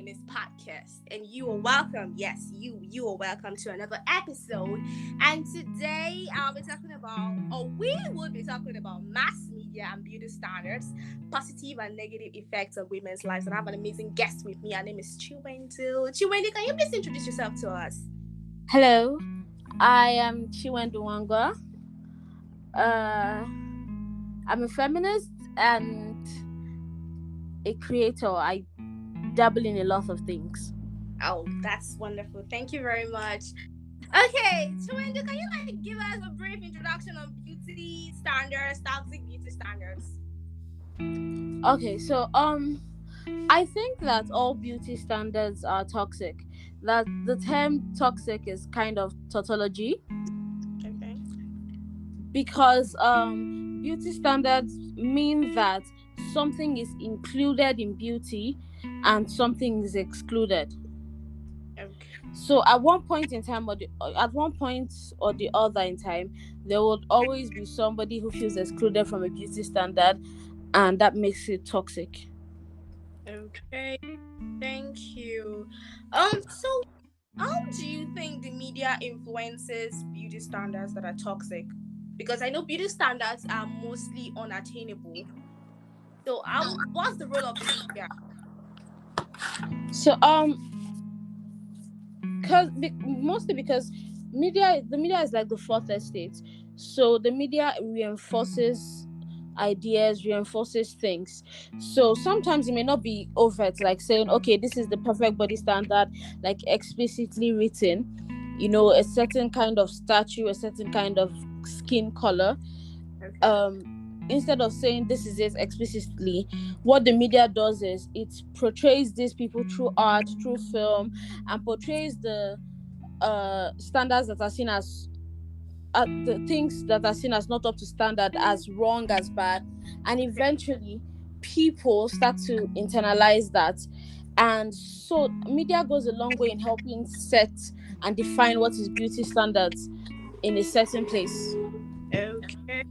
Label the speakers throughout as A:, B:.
A: Feminist podcast, and you are welcome. Yes, you are welcome to another episode. And today we will be talking about mass media and beauty standards, positive and negative effects on women's lives. And I have an amazing guest with me. Her name is Chinwendu. Chinwendu, can you please introduce yourself to us?
B: Hello, I am Chinwendu Nwangwa. I'm a feminist and a creator. I dabble in a lot of things.
A: Oh, that's wonderful. Thank you very much. Okay, Chinwendu, can you give us a brief introduction on beauty standards, toxic beauty standards?
B: Okay, so I think that all beauty standards are toxic. That the term toxic is kind of tautology.
A: Okay.
B: Because beauty standards mean that something is included in beauty and something is excluded.
A: Okay.
B: So at one point or the other in time, there would always be somebody who feels excluded from a beauty standard, and that makes it toxic.
A: Okay. Thank you. So how do you think the media influences beauty standards that are toxic? Because I know beauty standards are mostly unattainable. So what's the role of the media?
B: So mostly because the media is like the fourth estate. So the media reinforces ideas, reinforces things. So sometimes it may not be overt, like saying, okay, this is the perfect body standard, like explicitly written, a certain kind of stature, a certain kind of skin color.
A: Okay.
B: Instead of saying this is it explicitly, what the media does is it portrays these people through art, through film, and portrays the standards that are seen as the things that are seen as not up to standard as wrong, as bad, and eventually people start to internalize that. And so media goes a long way in helping set and define what is beauty standards in a certain place.
A: Okay.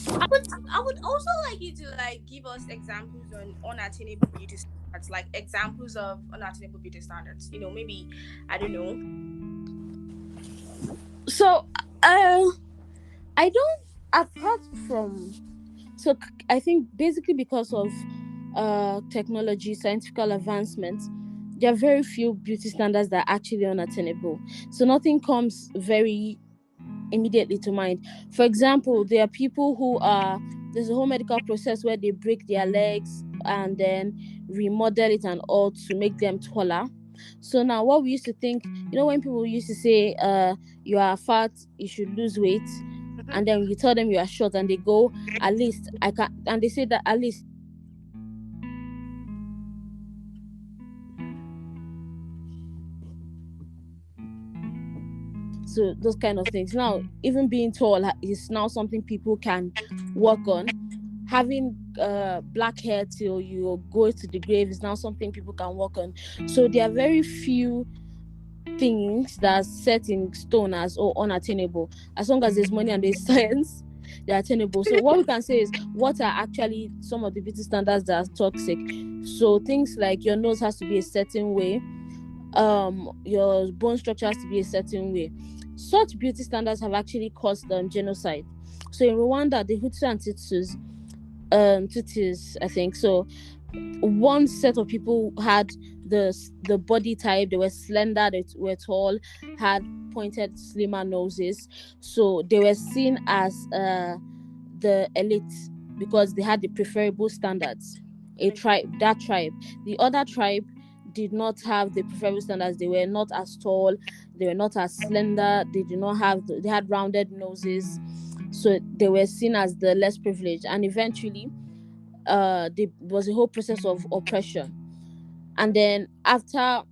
A: I would also like you to give us examples on unattainable beauty standards, like examples of unattainable beauty standards. Maybe I don't know.
B: So I don't apart from so I think basically because of technology, scientific advancements, there are very few beauty standards that are actually unattainable. So nothing comes very immediately to mind. For example, there are people there's a whole medical process where they break their legs and then remodel it and all to make them taller. So now what we used to think, when people used to say you are fat, you should lose weight, and then you tell them you are short and they go, at least I can, and they say that at least. So those kind of things. Now, even being tall is now something people can work on. Having black hair till you go to the grave is now something people can work on. So there are very few things that are set in stone as unattainable. As long as there's money and there's science, they're attainable. So what we can say is, what are actually some of the beauty standards that are toxic? So things like your nose has to be a certain way, your bone structure has to be a certain way. Such beauty standards have actually caused genocide. So in Rwanda, the Hutu and Tutsis, I think so, one set of people had the body type, they were slender, they were tall, had pointed slimmer noses, so they were seen as the elite because they had the preferable standards. That tribe, the other tribe did not have the preferable standards. They were not as tall, they were not as slender, they had rounded noses, so they were seen as the less privileged. And eventually there was a whole process of oppression. And then after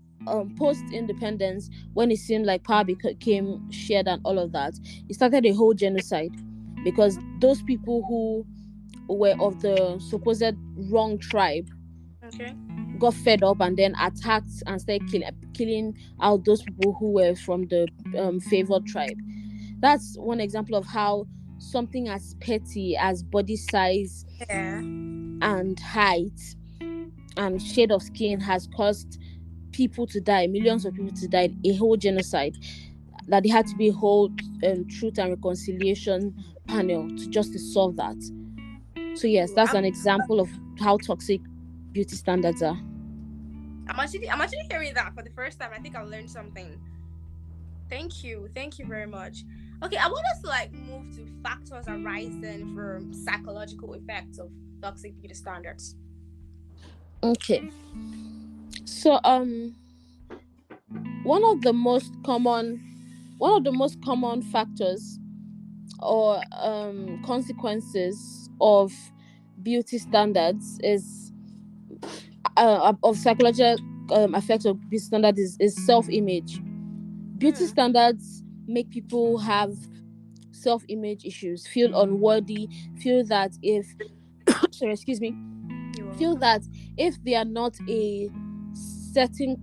B: post independence, when it seemed like power became shared and all of that, it started a whole genocide, because those people who were of the supposed wrong tribe got fed up and then attacked and started killing out those people who were from the favored tribe. That's one example of how something as petty as body size and height and shade of skin has caused people to die, millions of people to die, a whole genocide, that there had to be a whole truth and reconciliation panel to just to solve that. So yes, that's an example of how toxic beauty standards are.
A: I'm actually hearing that for the first time. I think I learned something. Thank you very much. Okay, I want us to like move to factors arising from psychological effects of toxic beauty standards.
B: Okay, so one of the most common factors or consequences of beauty standards is of psychological effects of beauty standards is self-image. Beauty standards make people have self-image issues, feel unworthy, feel that if sorry, excuse me, feel that if they are not a certain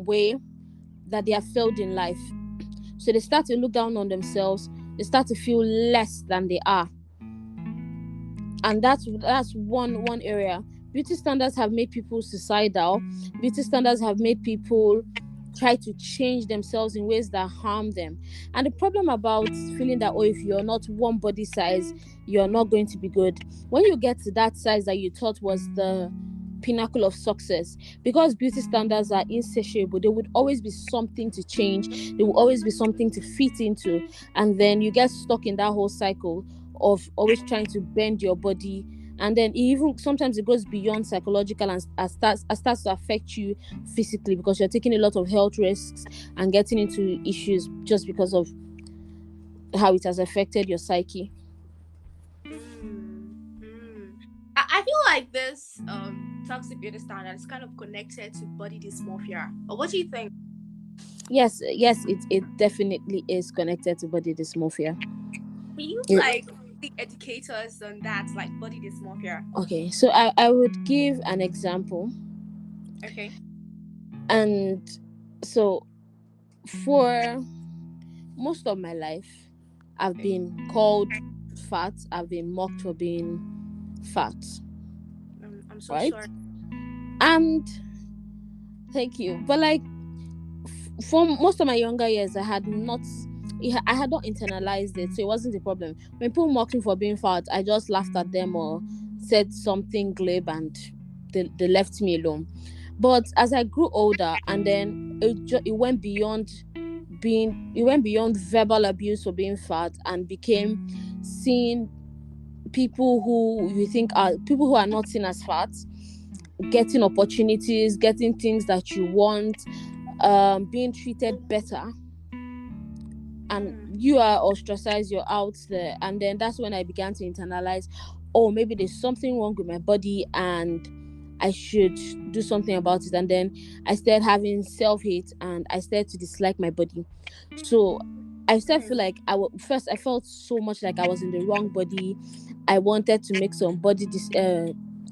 B: way, that they have failed in life. So they start to look down on themselves, they start to feel less than they are. And that's one area. Beauty standards have made people suicidal. Beauty standards have made people try to change themselves in ways that harm them. And the problem about feeling that, if you're not one body size, you're not going to be good. When you get to that size that you thought was the pinnacle of success, because beauty standards are insatiable, there would always be something to change, there will always be something to fit into, and then you get stuck in that whole cycle of always trying to bend your body. And then even sometimes it goes beyond psychological and starts to affect you physically, because you're taking a lot of health risks and getting into issues just because of how it has affected your psyche.
A: I feel like this toxic beauty standard is kind of connected to body dysmorphia. Or what do you think?
B: Yes, it definitely is connected to body dysmorphia.
A: Can you like educate us on that, like body dysmorphia?
B: Okay, so I would give an example.
A: Okay.
B: And so for most of my life, I've been called fat. I've been mocked for being fat.
A: I'm so sorry.
B: And thank you. But like for most of my younger years, I had not internalized it, so it wasn't a problem. When people mocked me for being fat, I just laughed at them or said something glib, and they left me alone. But as I grew older, and then it went beyond verbal abuse for being fat, and became seeing people who you think are people who are not seen as fat getting opportunities, getting things that you want, being treated better, and you are ostracized, you're out there. And then that's when I began to internalize, maybe there's something wrong with my body and I should do something about it. And then I started having self-hate, and I started to dislike my body. So I started to feel like first I felt so much like I was in the wrong body. I wanted to make some body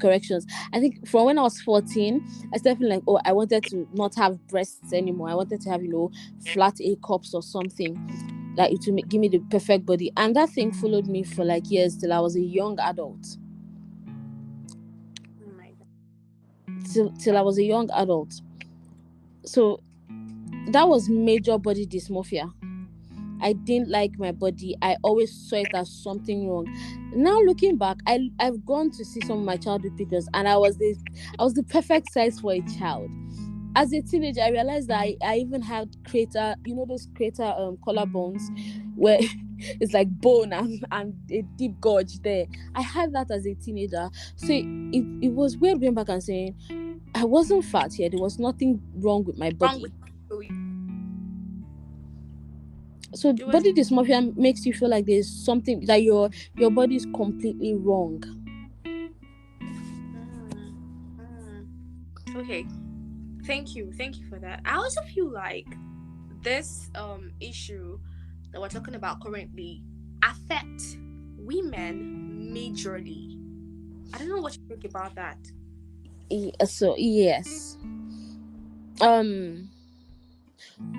B: corrections. I think from when I was 14, I started feeling like, I wanted to not have breasts anymore. I wanted to have, flat A cups or something, like it to give me the perfect body. And that thing followed me for like years till I was a young adult.
A: Oh my God.
B: Till I was a young adult. So that was major body dysmorphia. I didn't like my body. I always saw it as something wrong. Now looking back, I've gone to see some of my childhood pictures, and I was the perfect size for a child. As a teenager, I realized that I even had crater, those crater collarbones where it's like bone and a deep gorge there. I had that as a teenager. So it was weird going back and saying I wasn't fat here. There was nothing wrong with my body. So body dysmorphia makes you feel like there's something that your body is completely wrong.
A: Okay, thank you for that. I also feel like this issue that we're talking about currently affect women majorly. I don't know what you think about that.
B: So yes,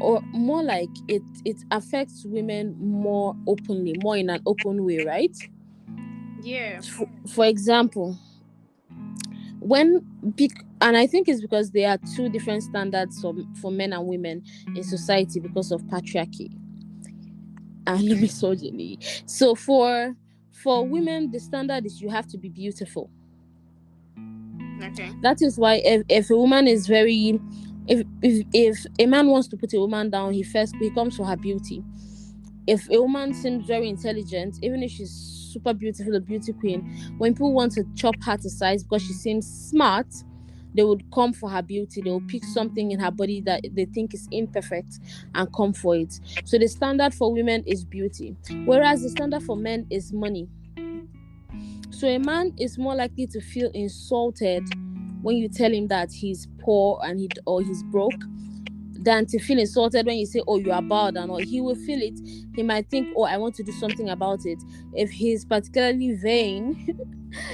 B: or more like it affects women more openly, more in an open way, right?
A: Yeah.
B: For example, and I think it's because there are two different standards for men and women in society because of patriarchy and misogyny. So for women, the standard is you have to be beautiful.
A: Okay.
B: That is why if a woman is very, if a man wants to put a woman down, he comes for her beauty. If a woman seems very intelligent, even if she's super beautiful, a beauty queen, when people want to chop her to size because she seems smart, they would come for her beauty. They will pick something in her body that they think is imperfect and come for it. So the standard for women is beauty, whereas the standard for men is money. So a man is more likely to feel insulted when you tell him that he's poor and he's broke, than to feel insulted when you say, oh, you are bad, and all. He will feel it. He might think, oh, I want to do something about it. If he's particularly vain,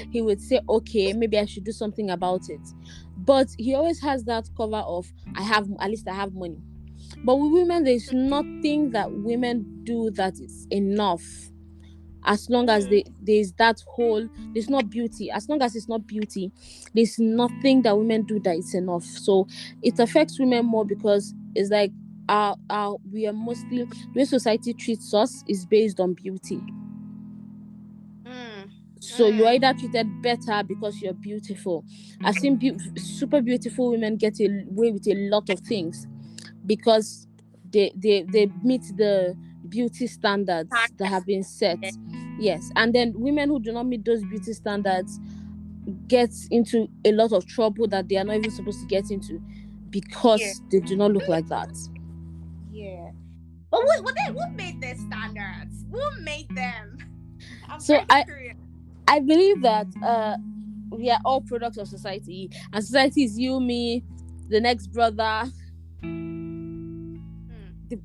B: he would say, okay, maybe I should do something about it. But he always has that cover of, at least I have money. But with women, there's nothing that women do that is enough. As long as there's not beauty. As long as it's not beauty, there's nothing that women do that is enough. So it affects women more because it's like we are mostly, the way society treats us is based on beauty. So you're either treated better because you're beautiful. I've seen super beautiful women get away with a lot of things because they meet the beauty standards that have been set. Yes. And then women who do not meet those beauty standards get into a lot of trouble that they are not even supposed to get into because they do not look like that.
A: Yeah. But what made their standards? What made them?
B: I believe that we are all products of society, and society is you, me, the next brother, the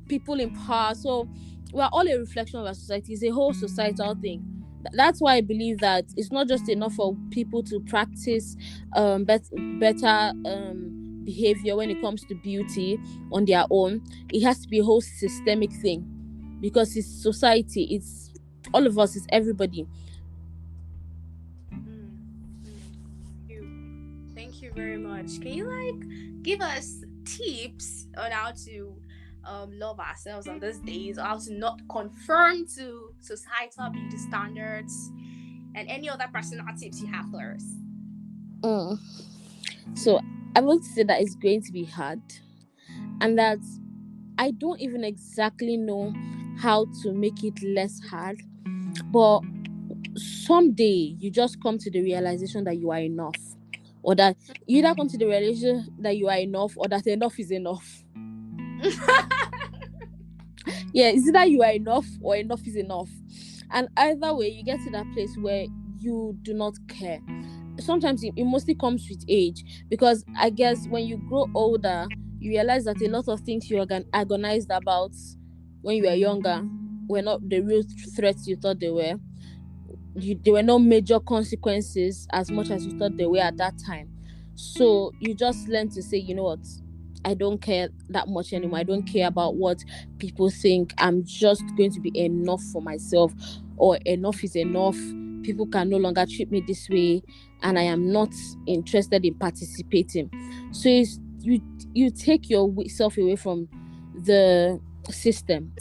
B: people in power. So we're all a reflection of our society. It's a whole societal thing. That's why I believe that it's not just enough for people to practice better behavior when it comes to beauty on their own. It has to be a whole systemic thing because it's society. It's all of us. It's everybody.
A: Thank you very much. Can you give us tips on how to love ourselves on these days, or how to not conform to societal beauty standards, and any other personal tips you have for us?
B: So I want to say that it's going to be hard, and that I don't even exactly know how to make it less hard, but someday you just come to the realization that you are enough, or that you either come to the realization that you are enough or that enough is enough. Yeah, it's either you are enough or enough is enough. And either way, you get to that place where you do not care. Sometimes it mostly comes with age, because I guess when you grow older, you realize that a lot of things you agonized about when you were younger were not the real threats you thought they were. There were no major consequences as much as you thought they were at that time. So you just learn to say, you know what, I don't care that much anymore. I don't care about what people think. I'm just going to be enough for myself, or enough is enough. People can no longer treat me this way, and I am not interested in participating. So you take yourself away from the system.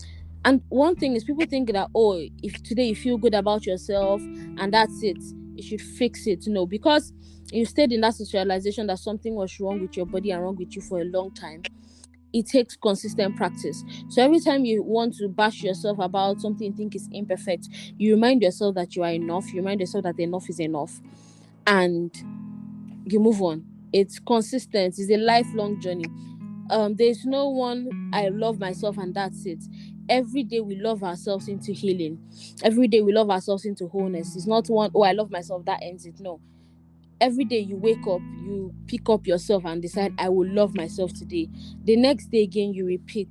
B: And one thing is, people think that, oh, if today you feel good about yourself and that's it, you should fix it. No, because you stayed in that socialization that something was wrong with your body and wrong with you for a long time. It takes consistent practice. So every time you want to bash yourself about something you think is imperfect, you remind yourself that you are enough. You remind yourself that enough is enough, and you move on. It's consistent. It's a lifelong journey. There's no one I love myself and that's it. Every day we love ourselves into healing. Every day we love ourselves into wholeness. It's not one, oh, I love myself, that ends it. No. Every day you wake up, you pick up yourself and decide, I will love myself today. The next day again, you repeat.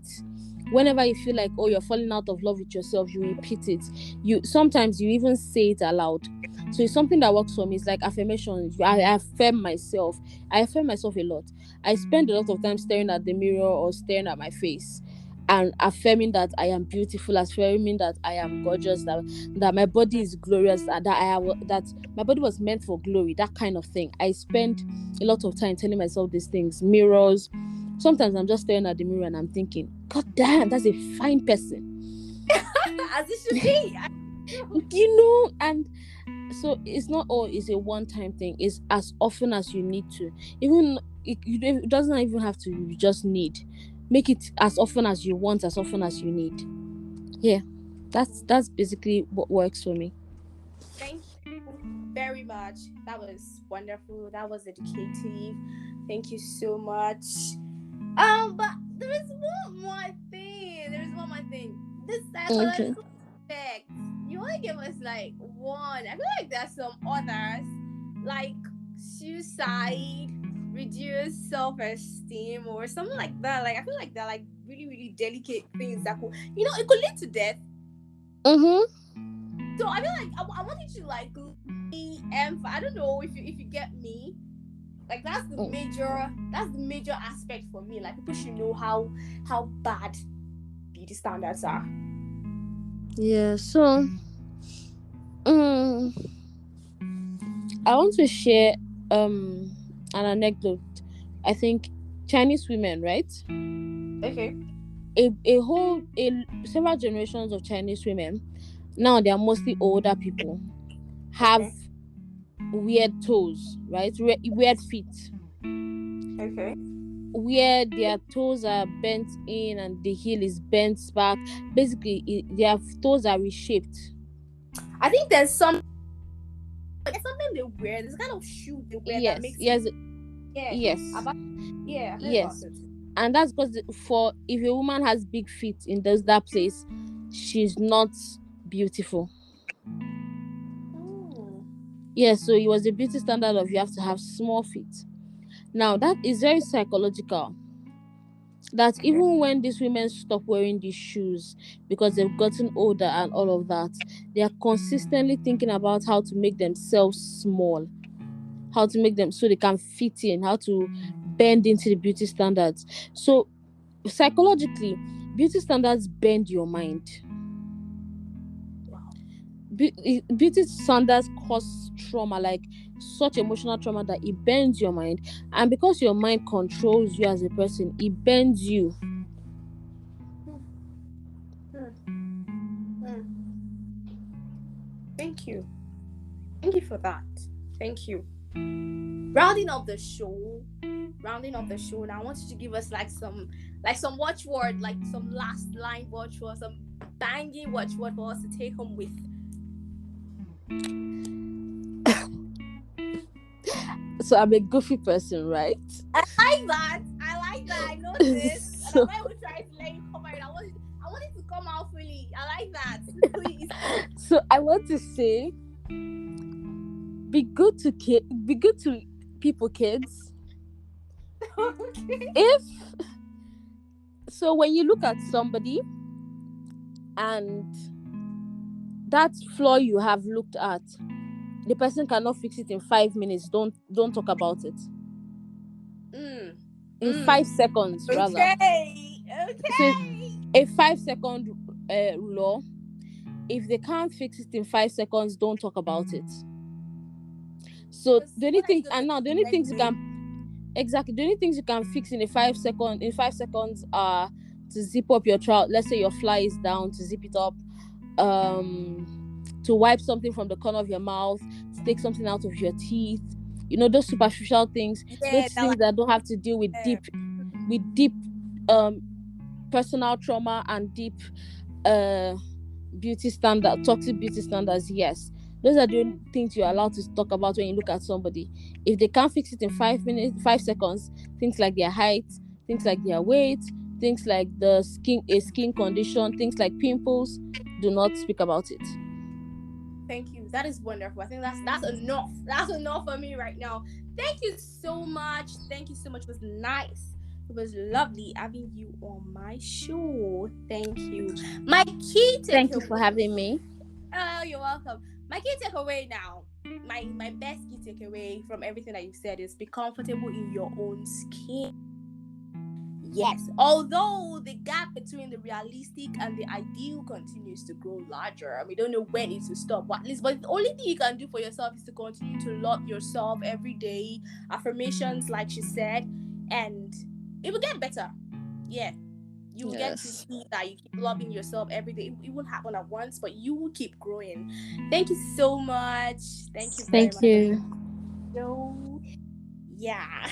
B: Whenever you feel like, oh, you're falling out of love with yourself, you repeat it. Sometimes you even say it aloud. So it's something that works for me. It's like affirmation. I affirm myself. I affirm myself a lot. I spend a lot of time staring at the mirror or staring at my face. and affirming that I am beautiful, affirming that I am gorgeous, that my body is glorious, that that my body was meant for glory, that kind of thing. I spend a lot of time telling myself these things. Mirrors. Sometimes I'm just staring at the mirror and I'm thinking, God damn, that's a fine person.
A: As it should be.
B: And so it's not all is a one-time thing. It's as often as you need to. Even it doesn't even have to. You just need. Make it as often as you want, as often as you need. Yeah, that's basically what works for me.
A: Thank you very much. That was wonderful. That was educative. Thank you so much. But there is one more thing. This
B: Okay.
A: psychological effect. You only give us like one. I feel like there's some others, like suicide, reduced self-esteem, or something like that. Like I feel like they're like really, really delicate things that could, it could lead to death. So I feel like I want you to like I don't know if you get me. Like that's the major aspect for me. Like people should know how bad beauty standards are.
B: Yeah. So, I want to share an anecdote. I think Chinese women, right?
A: Okay.
B: Several generations of Chinese women, now they are mostly older people, have weird toes, right? Weird feet.
A: Okay.
B: Where their toes are bent in and the heel is bent back. Basically, their toes are reshaped.
A: I think there's something they wear. There's kind of shoe they wear that makes
B: yes. And that's because if a woman has big feet in that place, she's not beautiful. So it was a beauty standard of you have to have small feet. Now that is very psychological. That even when these women stop wearing these shoes because they've gotten older and all of that, they are consistently thinking about how to make themselves small, how to make them so they can fit in, how to bend into the beauty standards. So psychologically, beauty standards bend your mind. Beauty standards cause trauma, like such emotional trauma, that it bends your mind. And because your mind controls you as a person, it bends you.
A: Thank you for that. Thank you. Rounding up the show, and I want you to give us like some watchword, like some last line watchword, some banging watchword for us to take home with.
B: So I'm a goofy person, right?
A: I like that. I know this. So, and I will try to let you cover it. I want it to come out fully. I like that. Please.
B: So I want to say, be good to people, kids.
A: Okay.
B: So when you look at somebody and that flaw you have looked at, the person cannot fix it in 5 minutes, don't talk about it. In 5 seconds, rather.
A: Okay.
B: So a 5-second law. If they can't fix it in 5 seconds, don't talk about it. So the only things you can fix in 5 seconds are to zip up your trousers. Let's say your fly is down, to zip it up, to wipe something from the corner of your mouth, to take something out of your teeth. Those superficial things, those things that don't have to deal with deep personal trauma and deep toxic beauty standards. Yes, those are the things you're allowed to talk about when you look at somebody. If they can't fix it in 5 seconds, things like their height, things like their weight, things like a skin condition, things like pimples, do not speak about it.
A: Thank you. That is wonderful. I think that's enough. That's enough for me right now. Thank you so much. It was nice. It was lovely having you on my show. Thank you. My key takeaway.
B: Thank you for having me.
A: Oh, you're welcome. My key takeaway now. My best key takeaway from everything that you said is be comfortable in your own skin. Yes, although the gap between the realistic and the ideal continues to grow larger, and we don't know when it will stop. But at least, but the only thing you can do for yourself is to continue to love yourself every day. Affirmations, like she said, and it will get better. Yeah, you will get to
B: Yes.
A: see that you keep loving yourself every day. It won't happen at once, but you will keep growing. Thank you so much. Thank you very
B: Thank
A: much.
B: you.
A: So, yeah.